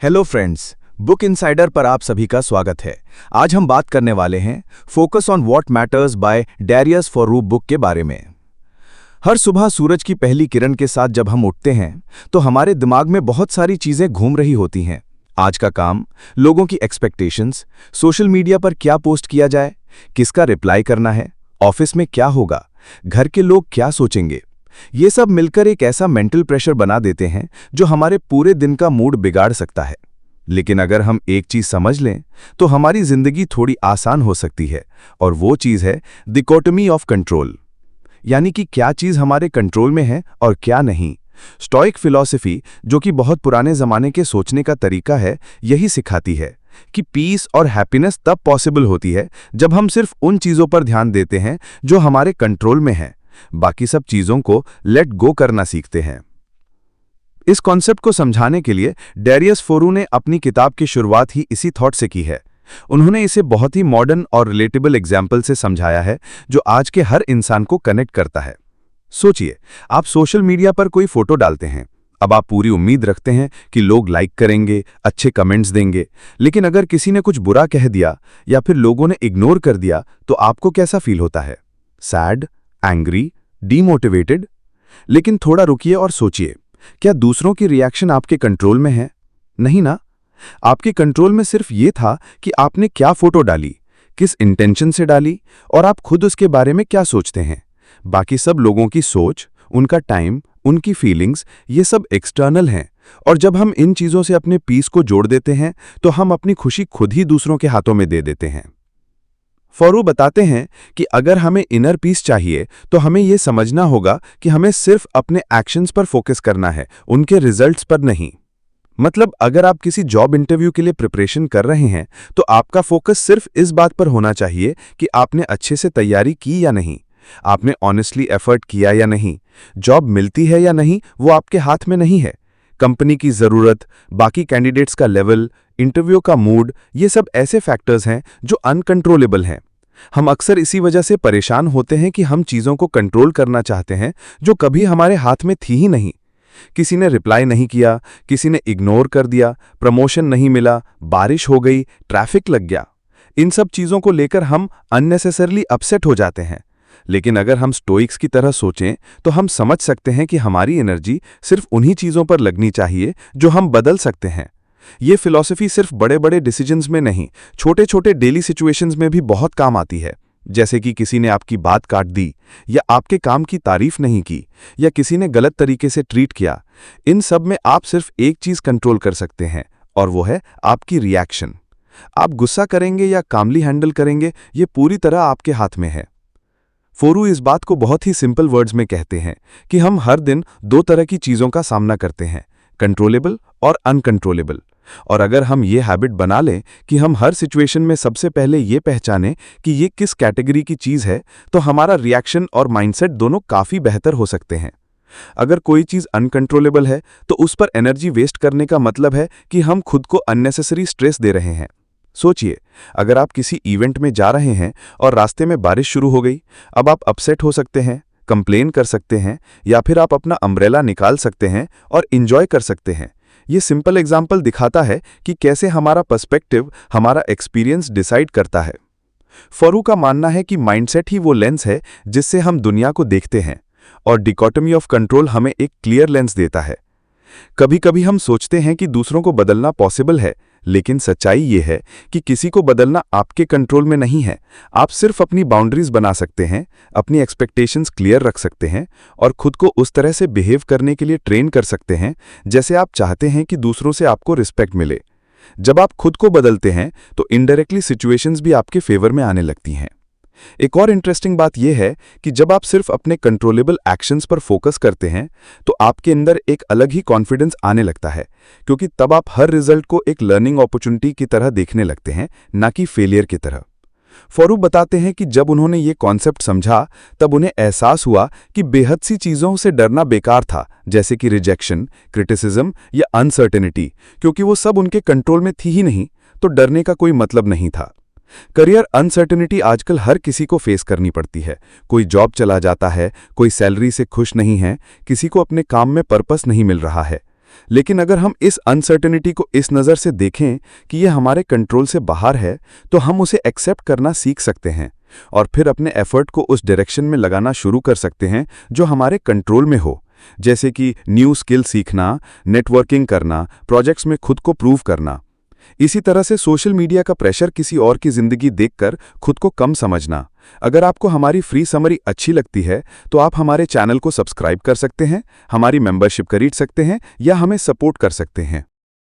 Hello friends, book insider पर आप सभी का स्वागत है। आज हम बात करने वाले हैं focus on what matters by Darius Foroux book के बारे में। हर सुबह सूरज की पहली किरण के साथ जब हम उठते हैं तो हमारे दिमाग में बहुत सारी चीजें घूम रही होती हैं। आज का काम, लोगों की एक्सपेक्टेशंस, सोशल मीडिया पर क्या पोस्ट किया जाए, किसका रिप्लाई करना है, ऑफिस में क्या होगा, घर के लोग क्या सोचेंगे, ये सब मिलकर एक ऐसा मेंटल प्रेशर बना देते हैं जो हमारे पूरे दिन का मूड बिगाड़ सकता है। लेकिन अगर हम एक चीज समझ लें तो हमारी जिंदगी थोड़ी आसान हो सकती है, और वो चीज है डिकोटमी ऑफ कंट्रोल, यानी कि क्या चीज हमारे कंट्रोल में है और क्या नहीं। स्टोइक फिलॉसफी, जो कि बहुत पुराने जमाने के सोचने का तरीका है, यही सिखाती है कि पीस और हैप्पीनेस तब पॉसिबल होती है जब हम सिर्फ उन चीजों पर ध्यान देते हैं जो हमारे कंट्रोल में है, बाकी सब चीजों को लेट गो करना सीखते हैं। इस कॉन्सेप्ट को समझाने के लिए डैरियस फोरू ने अपनी किताब की शुरुआत ही इसी थॉट से की है। उन्होंने इसे बहुत ही मॉडर्न और रिलेटेबल एग्जाम्पल से समझाया है जो आज के हर इंसान को कनेक्ट करता है। सोचिए, आप सोशल मीडिया पर कोई फोटो डालते हैं। अब आप पूरी उम्मीद रखते हैं कि लोग लाइक करेंगे, अच्छे कमेंट्स देंगे, लेकिन अगर किसी ने कुछ बुरा कह दिया या फिर लोगों ने इग्नोर कर दिया तो आपको कैसा फील होता है? Sad, angry, demotivated? लेकिन थोड़ा रुकिए और सोचिए, क्या दूसरों की रिएक्शन आपके कंट्रोल में है? नहीं ना। आपके कंट्रोल में सिर्फ ये था कि आपने क्या फोटो डाली, किस इंटेंशन से डाली, और आप खुद उसके बारे में क्या सोचते हैं। बाकी सब लोगों की सोच, उनका टाइम, उनकी फीलिंग्स, ये सब एक्सटर्नल हैं, और जब हम इन चीजों से अपने पीस को जोड़ देते हैं तो हम अपनी खुशी खुद ही दूसरों के हाथों में दे देते हैं। फोरू बताते हैं कि अगर हमें इनर पीस चाहिए तो हमें यह समझना होगा कि हमें सिर्फ अपने एक्शंस पर फोकस करना है, उनके रिजल्ट्स पर नहीं। मतलब अगर आप किसी जॉब इंटरव्यू के लिए प्रिपरेशन कर रहे हैं तो आपका फोकस सिर्फ इस बात पर होना चाहिए कि आपने अच्छे से तैयारी की या नहीं, आपने ऑनेस्टली एफर्ट किया या नहीं, जॉब मिलती है या नहीं वो आपके हाथ में नहीं है। कंपनी की जरूरत, बाकी कैंडिडेट्स का लेवल, इंटरव्यू का मूड, ये सब ऐसे फैक्टर्स हैं जो अनकंट्रोलेबल हैं। हम अक्सर इसी वजह से परेशान होते हैं कि हम चीजों को कंट्रोल करना चाहते हैं जो कभी हमारे हाथ में थी ही नहीं। किसी ने रिप्लाई नहीं किया, किसी ने इग्नोर कर दिया, प्रमोशन नहीं मिला, बारिश हो गई, ट्रैफिक लग गया। इन सब चीजों को लेकर हम अननेसेसरली अपसेट हो जाते हैं। लेकिन अगर हम स्टोइक्स की तरह सोचें तो हम समझ सकते हैं कि हमारी एनर्जी सिर्फ उन्हीं चीजों पर लगनी चाहिए जो हम बदल सकते हैं। ये फिलॉसफी सिर्फ बड़े बड़े डिसीजंस में नहीं, छोटे छोटे डेली सिचुएशंस में भी बहुत काम आती है। जैसे कि किसी ने आपकी बात काट दी, या आपके काम की तारीफ नहीं की, या किसी ने गलत तरीके से ट्रीट किया। इन सब में आप सिर्फ एक चीज कंट्रोल कर सकते हैं, और वो है आपकी रिएक्शन। आप गुस्सा करेंगे या कामली हैंडल करेंगे, ये पूरी तरह आपके हाथ में है। फोरू इस बात को बहुत ही सिंपल वर्ड्स में कहते हैं कि हम हर दिन दो तरह की चीजों का सामना करते हैं, कंट्रोलेबल और अनकंट्रोलेबल। और अगर हम ये हैबिट बना लें कि हम हर सिचुएशन में सबसे पहले ये पहचानें कि ये किस कैटेगरी की चीज है, तो हमारा रिएक्शन और माइंडसेट दोनों काफी बेहतर हो सकते हैं। अगर कोई चीज अनकंट्रोलेबल है तो उस पर एनर्जी वेस्ट करने का मतलब है कि हम खुद को अननेसेसरी स्ट्रेस दे रहे हैं। सोचिए, अगर आप किसी इवेंट में जा रहे हैं और रास्ते में बारिश शुरू हो गई, अब आप अपसेट हो सकते हैं, कंप्लेन कर सकते हैं, या फिर आप अपना अम्ब्रेला निकाल सकते हैं और एंजॉय कर सकते हैं। ये सिंपल एग्जाम्पल दिखाता है कि कैसे हमारा पर्सपेक्टिव, हमारा एक्सपीरियंस डिसाइड करता है। फोरू का मानना है कि माइंडसेट ही वो लेंस है जिससे हम दुनिया को देखते हैं, और डिकोटमी ऑफ कंट्रोल हमें एक क्लियर लेंस देता है। कभी कभी हम सोचते हैं कि दूसरों को बदलना पॉसिबल है, लेकिन सच्चाई ये है कि किसी को बदलना आपके कंट्रोल में नहीं है। आप सिर्फ अपनी बाउंड्रीज बना सकते हैं, अपनी एक्सपेक्टेशंस क्लियर रख सकते हैं, और खुद को उस तरह से बिहेव करने के लिए ट्रेन कर सकते हैं जैसे आप चाहते हैं कि दूसरों से आपको रिस्पेक्ट मिले। जब आप खुद को बदलते हैं तो इनडायरेक्टली सिचुएशंस भी आपके फेवर में आने लगती हैं। एक और इंटरेस्टिंग बात यह है कि जब आप सिर्फ अपने कंट्रोलेबल एक्शंस पर फोकस करते हैं तो आपके अंदर एक अलग ही कॉन्फिडेंस आने लगता है, क्योंकि तब आप हर रिजल्ट को एक लर्निंग अपॉर्चुनिटी की तरह देखने लगते हैं, ना कि फेलियर की तरह। फोरू बताते हैं कि जब उन्होंने ये कॉन्सेप्ट समझा तब उन्हें एहसास हुआ कि बेहद सी चीजों से डरना बेकार था, जैसे कि रिजेक्शन, क्रिटिसिज्म या अनसर्टेनिटी, क्योंकि वो सब उनके कंट्रोल में थी ही नहीं, तो डरने का कोई मतलब नहीं था। करियर अनसर्टेनिटी आजकल हर किसी को फेस करनी पड़ती है। कोई जॉब चला जाता है, कोई सैलरी से खुश नहीं है, किसी को अपने काम में पर्पस नहीं मिल रहा है। लेकिन अगर हम इस अनसर्टेनिटी को इस नज़र से देखें कि यह हमारे कंट्रोल से बाहर है, तो हम उसे एक्सेप्ट करना सीख सकते हैं और फिर अपने एफर्ट को उस डायरेक्शन में लगाना शुरू कर सकते हैं जो हमारे कंट्रोल में हो, जैसे कि न्यू स्किल सीखना, नेटवर्किंग करना, प्रोजेक्ट्स में खुद को प्रूव करना। इसी तरह से सोशल मीडिया का प्रेशर किसी और की जिंदगी देखकर खुद को कम समझना। अगर आपको हमारी फ्री समरी अच्छी लगती है तो आप हमारे चैनल को सब्सक्राइब कर सकते हैं, हमारी मेंबरशिप खरीद सकते हैं या हमें सपोर्ट कर सकते हैं।